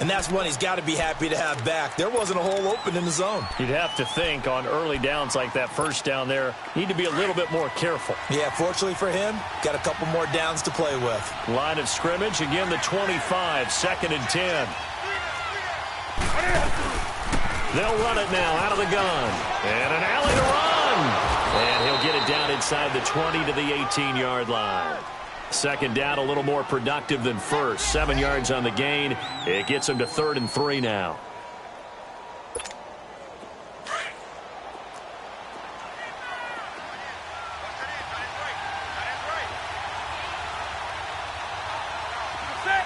And that's one he's got to be happy to have back. There wasn't a hole open in the zone. You'd have to think on early downs like that first down there, need to be a little bit more careful. Yeah, fortunately for him, got a couple more downs to play with. Line of scrimmage, again the 25, 2nd and 10. They'll run it now out of the gun. And an alley to run. And he'll get it down inside the 20 to the 18-yard line. 2nd down, a little more productive than first. 7 yards on the gain. It gets him to 3rd and 3 now. Set.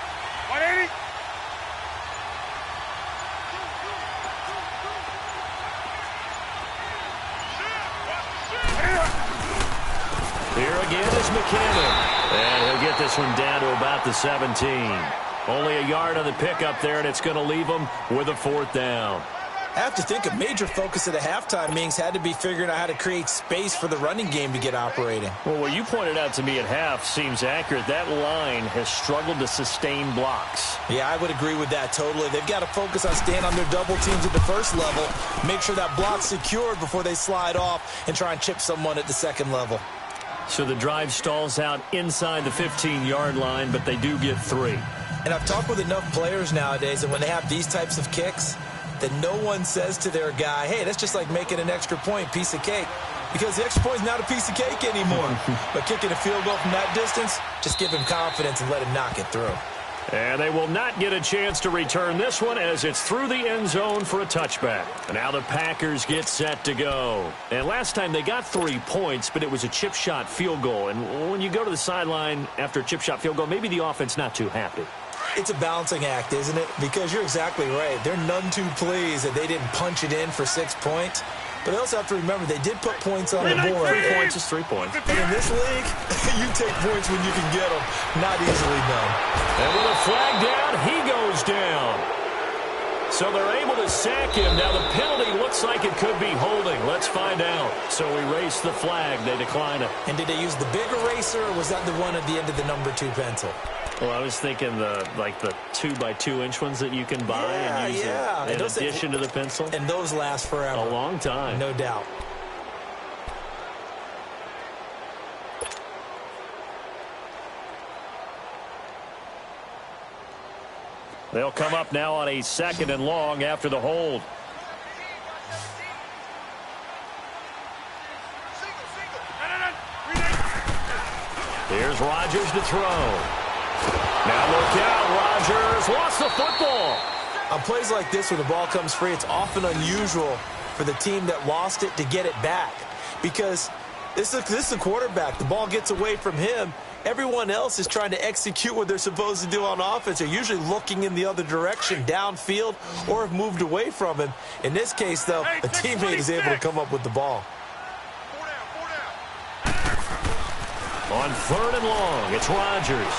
180. Here again is McKinnon. And he'll get this one down to about the 17. Only a yard on the pickup there, and it's going to leave him with a 4th down. I have to think a major focus at the halftime meetings had to be figuring out how to create space for the running game to get operating. Well, what you pointed out to me at half seems accurate. That line has struggled to sustain blocks. Yeah, I would agree with that totally. They've got to focus on staying on their double teams at the first level, make sure that block's secured before they slide off and try and chip someone at the 2nd level. So the drive stalls out inside the 15-yard line, but they do get 3. And I've talked with enough players nowadays, and when they have these types of kicks, that no one says to their guy, hey, that's just like making an extra point, piece of cake. Because the extra point is not a piece of cake anymore. But kicking a field goal from that distance, just give him confidence and let him knock it through. And they will not get a chance to return this one as it's through the end zone for a touchback. And now the Packers get set to go. And last time they got 3 points, but it was a chip shot field goal. And when you go to the sideline after a chip shot field goal, maybe the offense not too happy. It's a balancing act, isn't it? Because you're exactly right. They're none too pleased that they didn't punch it in for 6 points. But they also have to remember they did put points on the board. 3 points is 3 points. And in this league, you take points when you can get them. Not easily done. And with a flag down, he goes down. So they're able to sack him. Now the penalty looks like it could be holding. Let's find out. So erase the flag. They decline it. And did they use the big eraser, or was that the one at the end of the number 2 pencil? Well, I was thinking the 2x2-inch ones that you can buy and use in addition to the pencil. And those last forever. A long time. No doubt. They'll come up now on a 2nd and long after the hold. Here's Rodgers to throw. Now look out, Rodgers lost the football. On plays like this, when the ball comes free, it's often unusual for the team that lost it to get it back. Because this is the quarterback. The ball gets away from him. Everyone else is trying to execute what they're supposed to do on offense. They're usually looking in the other direction, downfield, or have moved away from him. In this case, though, a teammate is able to come up with the ball. On 3rd and long, it's Rodgers.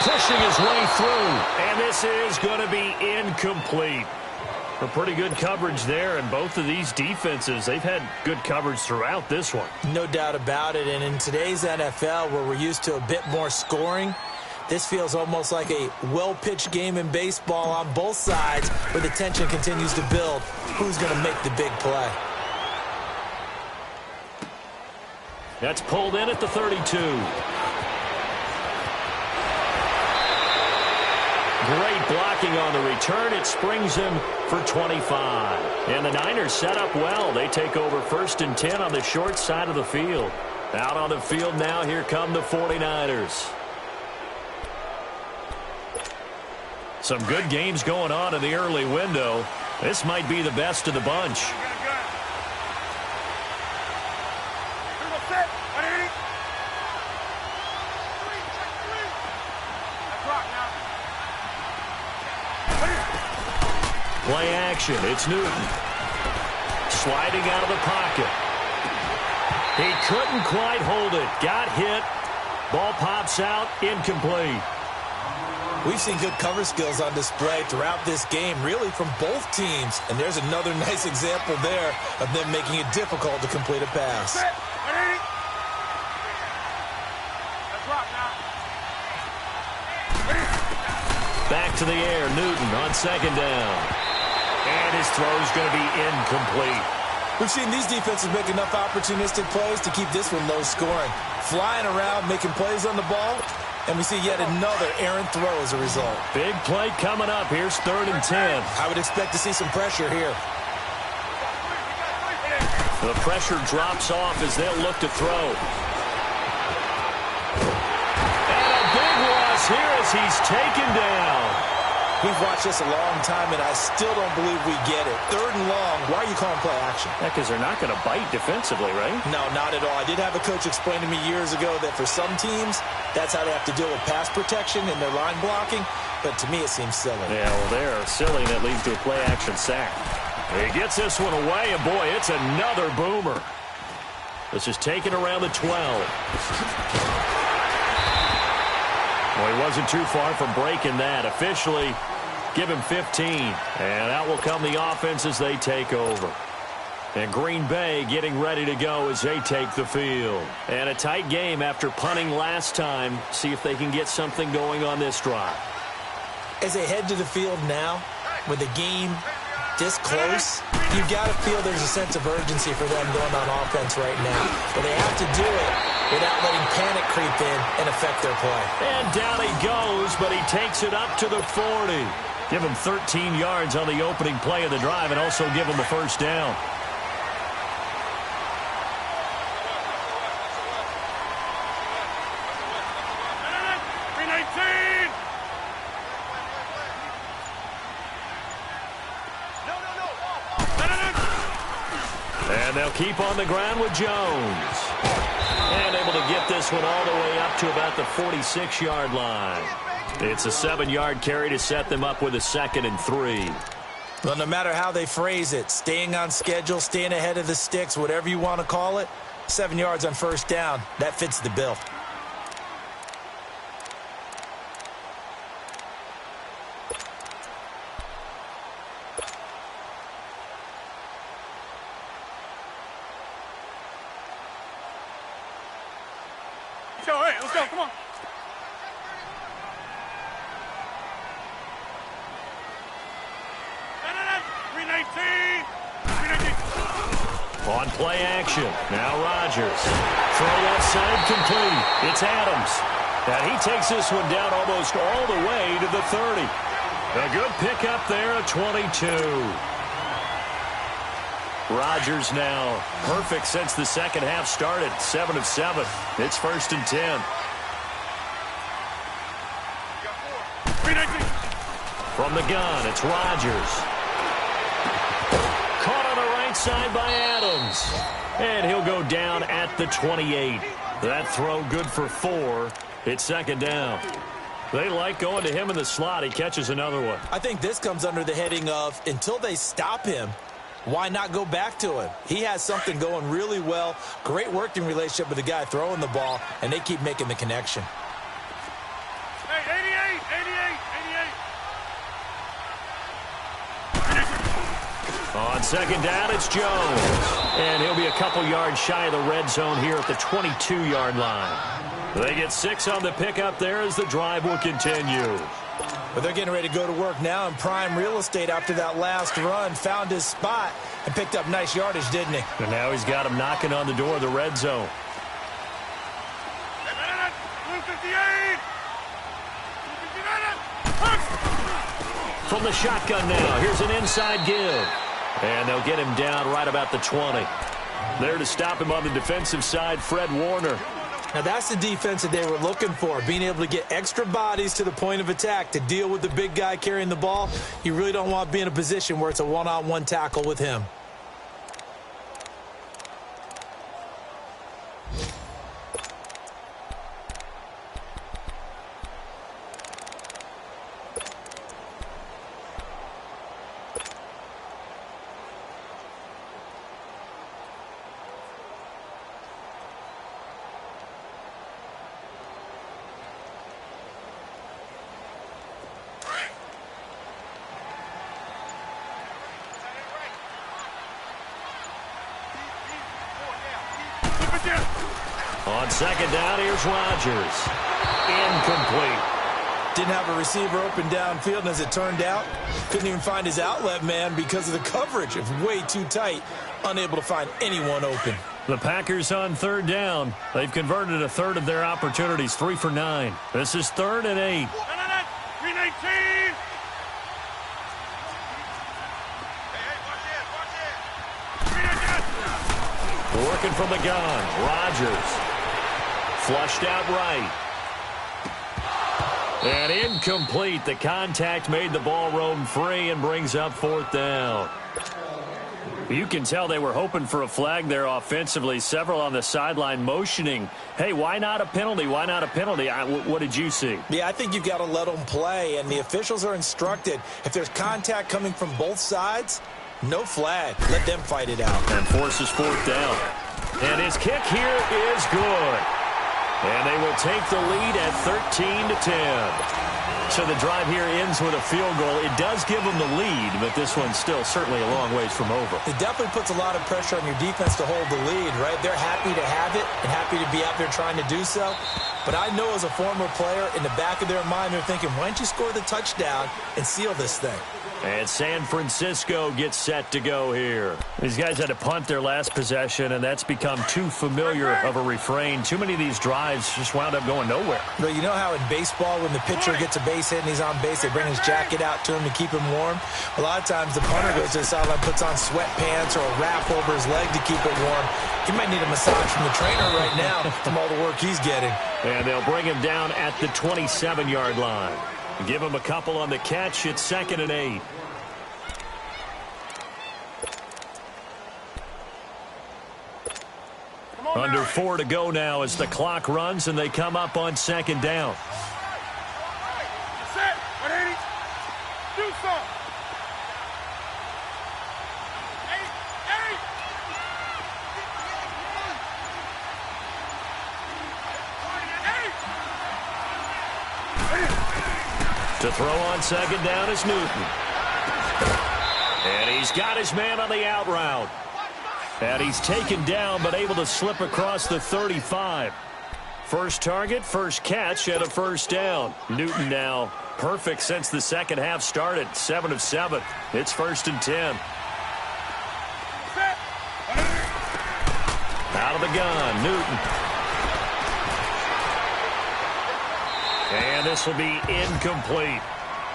Pushing his way through, and this is going to be incomplete. A pretty good coverage there, and both of these defenses, they've had good coverage throughout this one. No doubt about it, and in today's NFL, where we're used to a bit more scoring, this feels almost like a well-pitched game in baseball on both sides, where the tension continues to build. Who's going to make the big play? That's pulled in at the 32. Great blocking on the return. It springs him for 25. And the Niners set up well. They take over 1st and 10 on the short side of the field. Out on the field now, here come the 49ers. Some good games going on in the early window. This might be the best of the bunch. Play action. It's Newton. Sliding out of the pocket. He couldn't quite hold it. Got hit. Ball pops out. Incomplete. We've seen good cover skills on display throughout this game, really from both teams. And there's another nice example there of them making it difficult to complete a pass. Back to the air, Newton on second down. And his throw's going to be incomplete. We've seen these defenses make enough opportunistic plays to keep this one low scoring. Flying around, making plays on the ball, and we see yet another errant throw as a result. Big play coming up. Here's 3rd and 10. I would expect to see some pressure here. The pressure drops off as they'll look to throw. And a big loss here as he's taken down. We've watched this a long time, and I still don't believe we get it. 3rd and long, why are you calling play action? Yeah, because they're not going to bite defensively, right? No, not at all. I did have a coach explain to me years ago that for some teams, that's how they have to deal with pass protection and their line blocking. But to me, it seems silly. Yeah, well, they're silly, and that leads to a play-action sack. He gets this one away, and boy, it's another boomer. This is taken around the 12. Well, he wasn't too far from breaking that. Officially, give him 15. And out will come the offense as they take over. And Green Bay getting ready to go as they take the field. And a tight game after punting last time. See if they can get something going on this drive. As they head to the field now, with the game this close, you've got to feel there's a sense of urgency for them going on offense right now. But they have to do it without letting panic creep in and affect their play. And down he goes, but he takes it up to the 40. Give him 13 yards on the opening play of the drive and also give him a first down. And they'll keep on the ground with Jones. And able to get this one all the way up to about the 46-yard line. It's a 7-yard carry to set them up with a 2nd and 3. Well, no matter how they phrase it, staying on schedule, staying ahead of the sticks, whatever you want to call it, 7 yards on first down, that fits the bill. Let's go, come on. On play action. Now Rodgers. Throw left side complete. It's Adams. And he takes this one down almost all the way to the 30. A good pickup there at 22. Rodgers now perfect since the second half started. 7 of 7. It's 1st and 10. From the gun, it's Rodgers. Caught on the right side by Adams. And he'll go down at the 28. That throw good for 4. It's 2nd down. They like going to him in the slot. He catches another one. I think this comes under the heading of until they stop him, why not go back to him? He has something going really well. Great working relationship with the guy throwing the ball, and they keep making the connection. Hey, 88. On 2nd down, it's Jones. And he'll be a couple yards shy of the red zone here at the 22-yard line. They get 6 on the pickup there as the drive will continue. But they're getting ready to go to work now in prime real estate after that last run. Found his spot and picked up nice yardage, didn't he? And now he's got him knocking on the door of the red zone. From the shotgun now, here's an inside give. And they'll get him down right about the 20. There to stop him on the defensive side, Fred Warner. Now that's the defense that they were looking for, being able to get extra bodies to the point of attack to deal with the big guy carrying the ball. You really don't want to be in a position where it's a one-on-one tackle with him. On second down, here's Rodgers. Incomplete. Didn't have a receiver open downfield, and as it turned out, couldn't even find his outlet man because of the coverage. It was way too tight, unable to find anyone open. The Packers on third down. They've converted a third of their opportunities, 3 for 9. This is 3rd and 8. 319. Working from the gun. Rodgers. Flushed out right. And incomplete. The contact made the ball roam free and brings up 4th down. You can tell they were hoping for a flag there offensively. Several on the sideline motioning, hey, why not a penalty? Why not a penalty? What did you see? Yeah, I think you've got to let them play, and the officials are instructed. If there's contact coming from both sides, no flag. Let them fight it out. And forces 4th down. And his kick here is good. And they will take the lead at 13-10. So the drive here ends with a field goal. It does give them the lead, but this one's still certainly a long ways from over. It definitely puts a lot of pressure on your defense to hold the lead, right? They're happy to have it and happy to be out there trying to do so. But I know as a former player, in the back of their mind, they're thinking, why don't you score the touchdown and seal this thing? And San Francisco gets set to go here. These guys had to punt their last possession, and that's become too familiar of a refrain. Too many of these drives just wound up going nowhere. But you know how in baseball, when the pitcher gets a base hit and he's on base, they bring his jacket out to him to keep him warm? A lot of times the punter goes to the sideline, puts on sweatpants or a wrap over his leg to keep it warm. He might need a massage from the trainer right now from all the work he's getting. And they'll bring him down at the 27-yard line. Give him a couple on the catch. It's 2nd and 8. Under 4 to go now as the clock runs and they come up on 2nd down. Set. 180. Do something. 8. To throw on 2nd down is Newton. And he's got his man on the out route. And he's taken down but able to slip across the 35. First target, first catch, and a 1st down. Newton now perfect since the second half started. 7 of 7. It's 1st and 10. Out of the gun, Newton. And this will be incomplete.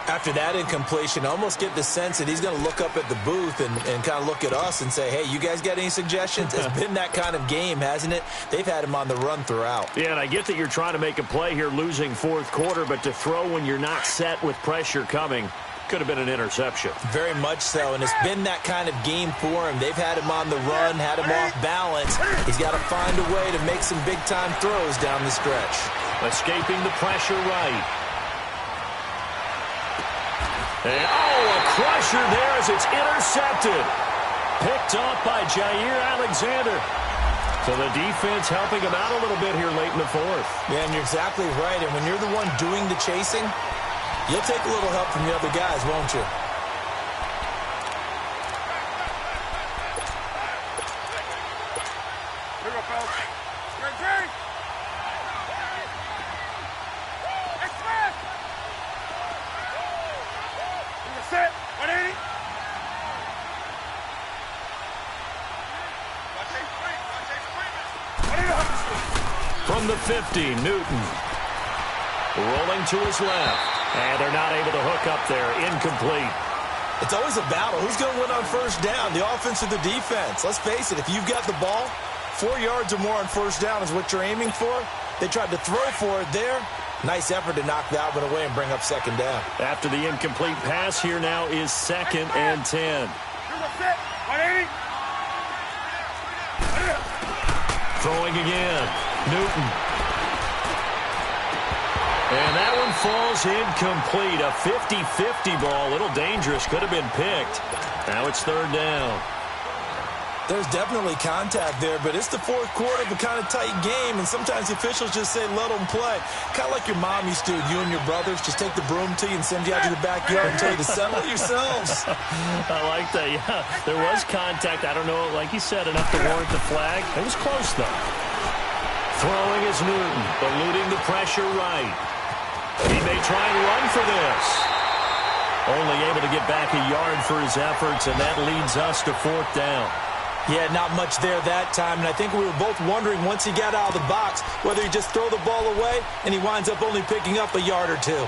After that incompletion, I almost get the sense that he's going to look up at the booth and kind of look at us and say, hey, you guys got any suggestions? It's been that kind of game, hasn't it? They've had him on the run throughout. Yeah, and I get that you're trying to make a play here losing 4th quarter, but to throw when you're not set with pressure coming could have been an interception. Very much so, and it's been that kind of game for him. They've had him on the run, had him off balance. He's got to find a way to make some big-time throws down the stretch. Escaping the pressure right. And, a crusher there as it's intercepted. Picked off by Jair Alexander. So the defense helping him out a little bit here late in the 4th. Yeah, and you're exactly right. And when you're the one doing the chasing, you'll take a little help from the other guys, won't you? Here we go, fellas. Great. Express. Set. 180. From the 50, Newton. Rolling to his left. And they're not able to hook up there. Incomplete. It's always a battle. Who's going to win on 1st down, the offense or the defense? Let's face it, if you've got the ball, 4 yards or more on 1st down is what you're aiming for. They tried to throw for it there. Nice effort to knock that one away and bring up 2nd down. After the incomplete pass, here now is 2nd and 10. Throwing again. Newton. And that one falls incomplete. A 50-50 ball. A little dangerous. Could have been picked. Now it's 3rd down. There's definitely contact there, but it's the 4th quarter of a kind of tight game, and sometimes the officials just say, let them play. Kind of like your mom used to, you and your brothers, just take the broom to you and send you out to the backyard and tell you to settle yourselves. I like that, yeah. There was contact. I don't know, like you said, enough to warrant the flag. It was close, though. Throwing is Newton, eluding the pressure right. He may try and run for this. Only able to get back a yard for his efforts, and that leads us to 4th down. Yeah, not much there that time, and I think we were both wondering once he got out of the box whether he just throw the ball away, and he winds up only picking up a yard or two.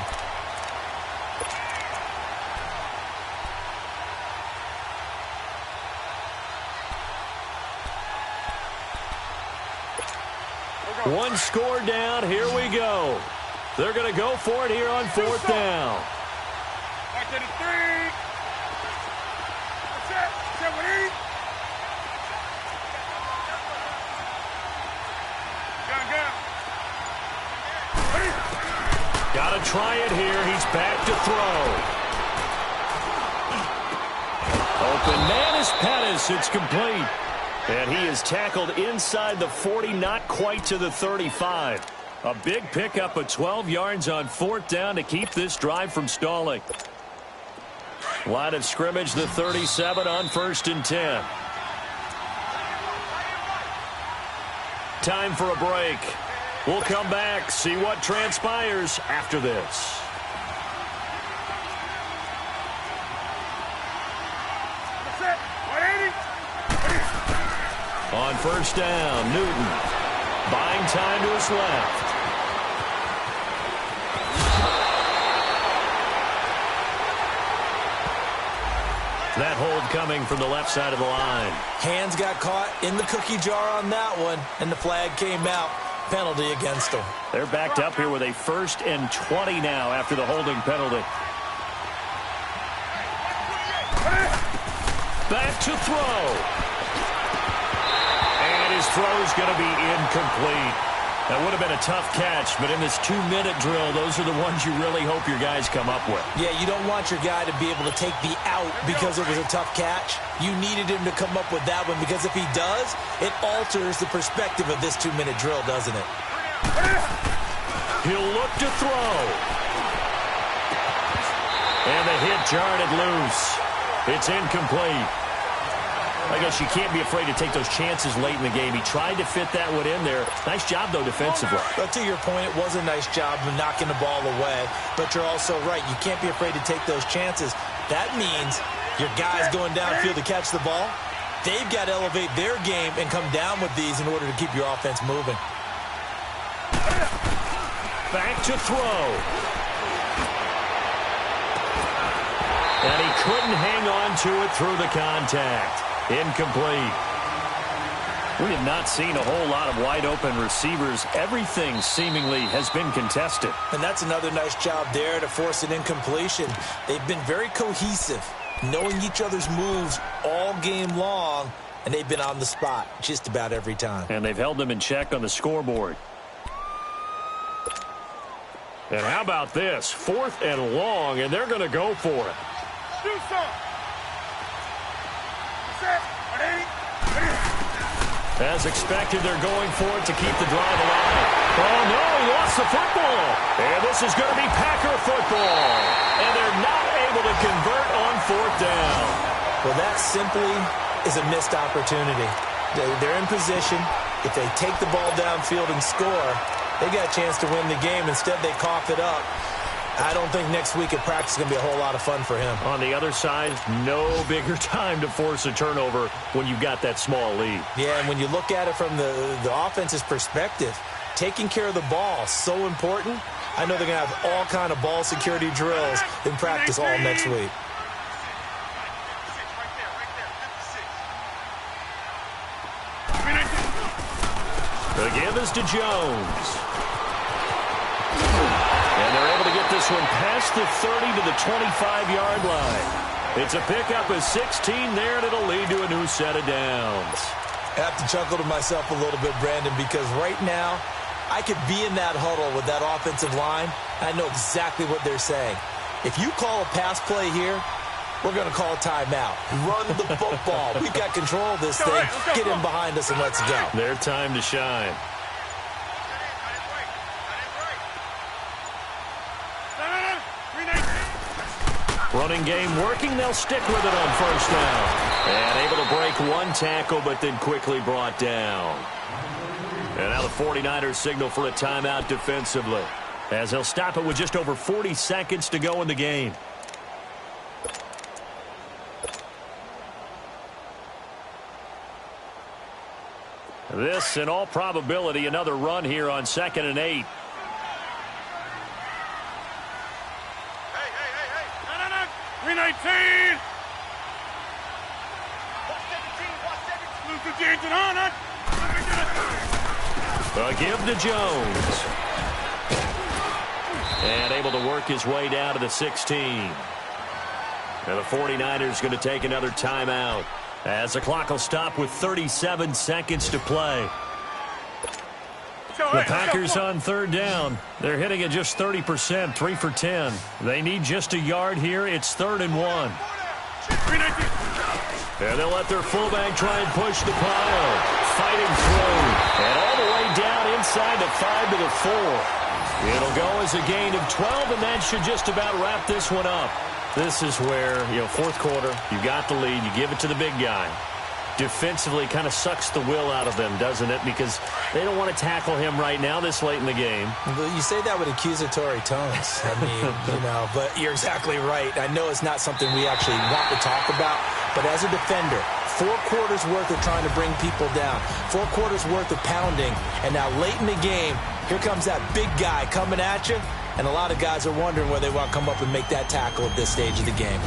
One score down. Here we go. They're going to go for it here on 4th down. Back to the 3. Set. Set with E. Gun. Got to try it here. He's back to throw. Open man is Pettis. It's complete. And he is tackled inside the 40, not quite to the 35. A big pickup of 12 yards on 4th down to keep this drive from stalling. Line of scrimmage, the 37 on 1st and 10. Time for a break. We'll come back, see what transpires after this. Set. 180. On 1st down, Newton buying time to his left. That hold coming from the left side of the line. Hands got caught in the cookie jar on that one, and the flag came out. Penalty against them. They're backed up here with a 1st and 20 now after the holding penalty. Back to throw. And his throw is going to be incomplete. That would have been a tough catch, but in this 2-minute drill, those are the ones you really hope your guys come up with. Yeah, you don't want your guy to be able to take the out because it was a tough catch. You needed him to come up with that one because if he does, it alters the perspective of this 2-minute drill, doesn't it? He'll look to throw. And the hit jarred it loose. It's incomplete. I guess you can't be afraid to take those chances late in the game. He tried to fit that one in there. Nice job, though, defensively. But to your point, it was a nice job of knocking the ball away. But you're also right. You can't be afraid to take those chances. That means your guys going downfield to catch the ball, they've got to elevate their game and come down with these in order to keep your offense moving. Back to throw. And he couldn't hang on to it through the contact. Incomplete. We have not seen a whole lot of wide-open receivers. Everything seemingly has been contested. And that's another nice job there to force an incompletion. They've been very cohesive, knowing each other's moves all game long, and they've been on the spot just about every time. And they've held them in check on the scoreboard. And how about this? 4th and long, and they're going to go for it. Do some. Set. 180. As expected, they're going for it to keep the drive alive. Oh, no, he lost the football. And this is going to be Packer football. And they're not able to convert on 4th down. Well, that simply is a missed opportunity. They're in position. If they take the ball downfield and score, they got a chance to win the game. Instead, they cough it up. I don't think next week at practice is going to be a whole lot of fun for him. On the other side, no bigger time to force a turnover when you've got that small lead. Yeah, and when you look at it from the offense's perspective, taking care of the ball is so important. I know they're going to have all kind of ball security drills in practice all next week. The give is to Jones. And they're able to get this one past the 30 to the 25-yard line. It's a pickup of 16 there, and it'll lead to a new set of downs. I have to chuckle to myself a little bit, Brandon, because right now I could be in that huddle with that offensive line. I know exactly what they're saying. If you call a pass play here, we're going to call a timeout. Run the football. We've got control of this thing. Get in behind us and let's go. Their time to shine. Running game working. They'll stick with it on 1st down. And able to break one tackle, but then quickly brought down. And now the 49ers signal for a timeout defensively, as they'll stop it with just over 40 seconds to go in the game. This, in all probability, another run here on 2nd and 8. Hey. No. 319. Lose the James and Hunter. A give to Jones. And able to work his way down to the 16. And the 49ers going to take another timeout, as the clock will stop with 37 seconds to play. The Packers on 3rd down. They're hitting at just 30%, 3 for 10. They need just a yard here. It's 3rd and 1. 319. And they'll let their fullback try and push the pile. Fighting through. And all the way down inside the 5 to the 4. It'll go as a gain of 12, and that should just about wrap this one up. This is where, 4th quarter, you got the lead, you give it to the big guy. Defensively kind of sucks the will out of them, doesn't it? Because they don't want to tackle him right now this late in the game. You say that with accusatory tones. I mean, but you're exactly right. I know it's not something we actually want to talk about, but as a defender, 4 quarters worth of trying to bring people down, 4 quarters worth of pounding, and now late in the game, here comes that big guy coming at you, and a lot of guys are wondering where they want to come up and make that tackle at this stage of the game.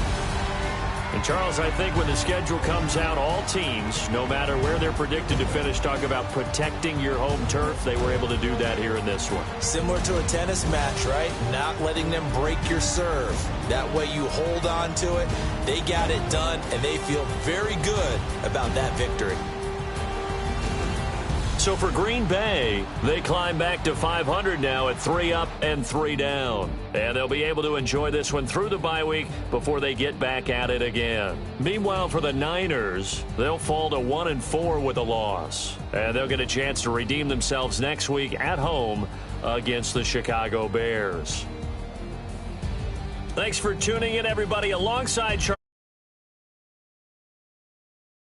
And, Charles, I think when the schedule comes out, all teams, no matter where they're predicted to finish, talk about protecting your home turf. They were able to do that here in this one. Similar to a tennis match, right? Not letting them break your serve. That way you hold on to it. They got it done, and they feel very good about that victory. So for Green Bay, they climb back to 500 now at 3 up and 3 down. And they'll be able to enjoy this one through the bye week before they get back at it again. Meanwhile, for the Niners, they'll fall to 1 and 4 with a loss. And they'll get a chance to redeem themselves next week at home against the Chicago Bears. Thanks for tuning in, everybody, alongside Charles.